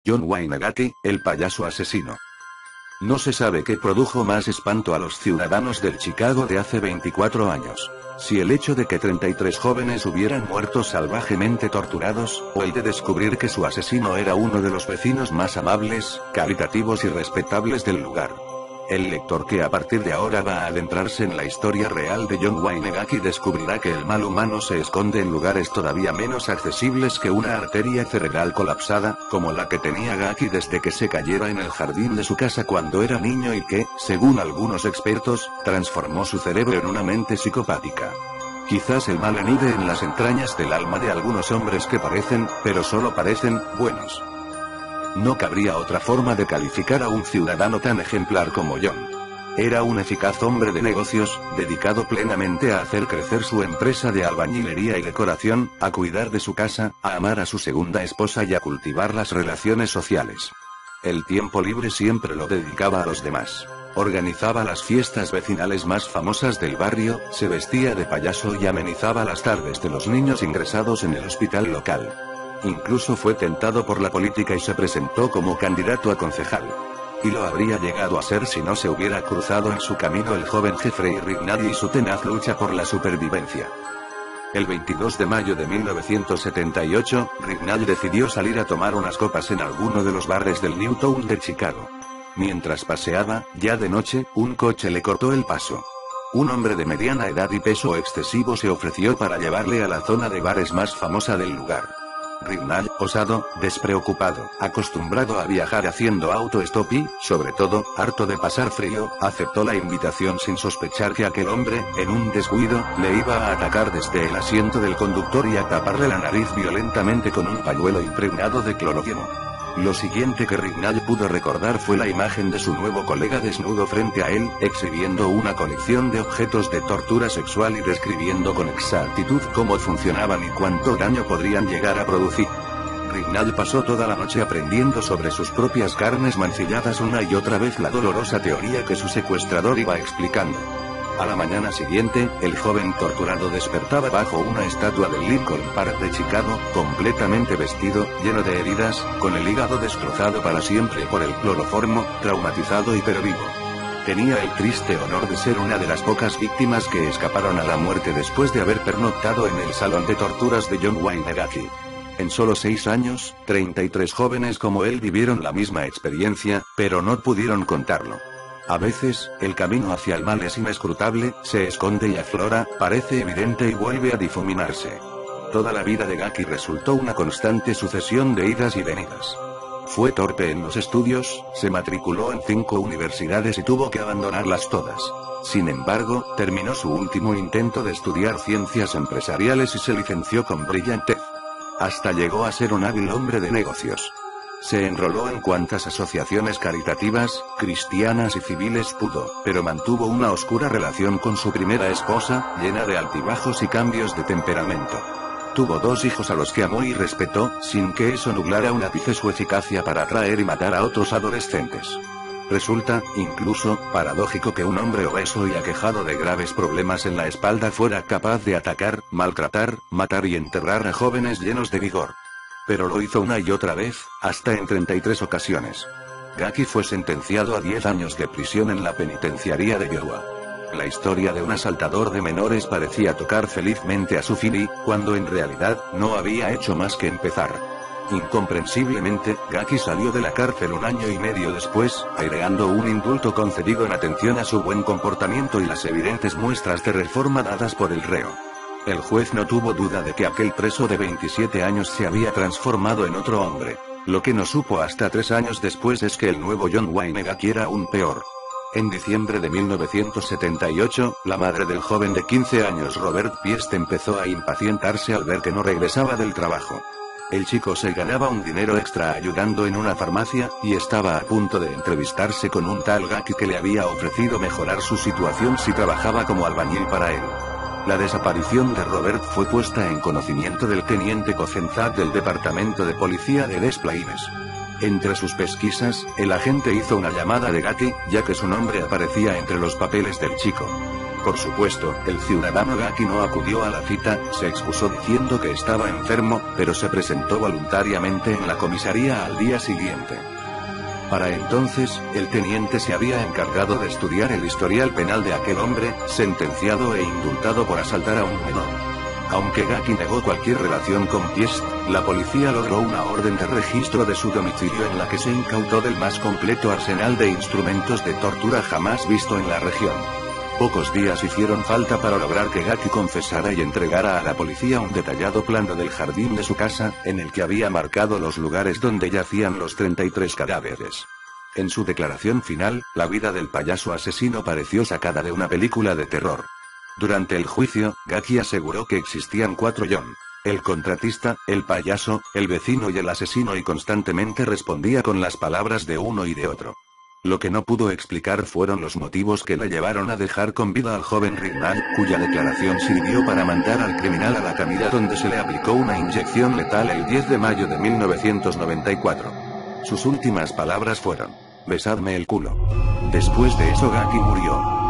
John Wayne Gacy, el payaso asesino. No se sabe qué produjo más espanto a los ciudadanos del Chicago de hace 24 años. Si el hecho de que 33 jóvenes hubieran muerto salvajemente torturados, o el de descubrir que su asesino era uno de los vecinos más amables, caritativos y respetables del lugar. El lector que a partir de ahora va a adentrarse en la historia real de John Wayne Gacy descubrirá que el mal humano se esconde en lugares todavía menos accesibles que una arteria cerebral colapsada, como la que tenía Gacy desde que se cayera en el jardín de su casa cuando era niño y que, según algunos expertos, transformó su cerebro en una mente psicopática. Quizás el mal anide en las entrañas del alma de algunos hombres que parecen, pero solo parecen, buenos. No cabría otra forma de calificar a un ciudadano tan ejemplar como John. Era un eficaz hombre de negocios, dedicado plenamente a hacer crecer su empresa de albañilería y decoración, a cuidar de su casa, a amar a su segunda esposa y a cultivar las relaciones sociales. El tiempo libre siempre lo dedicaba a los demás. Organizaba las fiestas vecinales más famosas del barrio, se vestía de payaso y amenizaba las tardes de los niños ingresados en el hospital local. Incluso fue tentado por la política y se presentó como candidato a concejal. Y lo habría llegado a ser si no se hubiera cruzado en su camino el joven Jeffrey Rignall y su tenaz lucha por la supervivencia. El 22 de mayo de 1978, Rignall decidió salir a tomar unas copas en alguno de los bares del Newtown de Chicago. Mientras paseaba, ya de noche, un coche le cortó el paso. Un hombre de mediana edad y peso excesivo se ofreció para llevarle a la zona de bares más famosa del lugar. Rignall, osado, despreocupado, acostumbrado a viajar haciendo autostop y, sobre todo, harto de pasar frío, aceptó la invitación sin sospechar que aquel hombre, en un descuido, le iba a atacar desde el asiento del conductor y a taparle la nariz violentamente con un pañuelo impregnado de cloroquino. Lo siguiente que Rignall pudo recordar fue la imagen de su nuevo colega desnudo frente a él, exhibiendo una colección de objetos de tortura sexual y describiendo con exactitud cómo funcionaban y cuánto daño podrían llegar a producir. Rignall pasó toda la noche aprendiendo sobre sus propias carnes mancilladas una y otra vez la dolorosa teoría que su secuestrador iba explicando. A la mañana siguiente, el joven torturado despertaba bajo una estatua del Lincoln Park de Chicago, completamente vestido, lleno de heridas, con el hígado destrozado para siempre por el cloroformo, traumatizado y pero vivo. Tenía el triste honor de ser una de las pocas víctimas que escaparon a la muerte después de haber pernoctado en el salón de torturas de John Wayne Gacy. En solo 6 años, 33 jóvenes como él vivieron la misma experiencia, pero no pudieron contarlo. A veces, el camino hacia el mal es inescrutable, se esconde y aflora, parece evidente y vuelve a difuminarse. Toda la vida de Gacy resultó una constante sucesión de idas y venidas. Fue torpe en los estudios, se matriculó en 5 universidades y tuvo que abandonarlas todas. Sin embargo, terminó su último intento de estudiar ciencias empresariales y se licenció con brillantez. Hasta llegó a ser un hábil hombre de negocios. Se enroló en cuantas asociaciones caritativas, cristianas y civiles pudo, pero mantuvo una oscura relación con su primera esposa, llena de altibajos y cambios de temperamento. Tuvo 2 hijos a los que amó y respetó, sin que eso nublara un ápice su eficacia para atraer y matar a otros adolescentes. Resulta, incluso, paradójico que un hombre obeso y aquejado de graves problemas en la espalda fuera capaz de atacar, maltratar, matar y enterrar a jóvenes llenos de vigor. Pero lo hizo una y otra vez, hasta en 33 ocasiones. Gacy fue sentenciado a 10 años de prisión en la penitenciaría de Iowa. La historia de un asaltador de menores parecía tocar felizmente a su fin y, cuando en realidad, no había hecho más que empezar. Incomprensiblemente, Gacy salió de la cárcel 1 año y medio después, aireando un indulto concedido en atención a su buen comportamiento y las evidentes muestras de reforma dadas por el reo. El juez no tuvo duda de que aquel preso de 27 años se había transformado en otro hombre. Lo que no supo hasta 3 años después es que el nuevo John Wayne Gacy era aún peor. En diciembre de 1978, la madre del joven de 15 años Robert Piest empezó a impacientarse al ver que no regresaba del trabajo. El chico se ganaba un dinero extra ayudando en una farmacia, y estaba a punto de entrevistarse con un tal Gacy que le había ofrecido mejorar su situación si trabajaba como albañil para él. La desaparición de Robert fue puesta en conocimiento del teniente Cozenzat del Departamento de Policía de Des Plaines. Entre sus pesquisas, el agente hizo una llamada de Gacy, ya que su nombre aparecía entre los papeles del chico. Por supuesto, el ciudadano Gaki no acudió a la cita, se excusó diciendo que estaba enfermo, pero se presentó voluntariamente en la comisaría al día siguiente. Para entonces, el teniente se había encargado de estudiar el historial penal de aquel hombre, sentenciado e indultado por asaltar a un menor. Aunque Gaki negó cualquier relación con Piest, la policía logró una orden de registro de su domicilio en la que se incautó del más completo arsenal de instrumentos de tortura jamás visto en la región. Pocos días hicieron falta para lograr que Gaki confesara y entregara a la policía un detallado plano del jardín de su casa, en el que había marcado los lugares donde yacían los 33 cadáveres. En su declaración final, la vida del payaso asesino pareció sacada de una película de terror. Durante el juicio, Gaki aseguró que existían 4 John: el contratista, el payaso, el vecino y el asesino, y constantemente respondía con las palabras de uno y de otro. Lo que no pudo explicar fueron los motivos que le llevaron a dejar con vida al joven Rignall, cuya declaración sirvió para mandar al criminal a la camilla donde se le aplicó una inyección letal el 10 de mayo de 1994. Sus últimas palabras fueron: «Besadme el culo». Después de eso Gaki murió.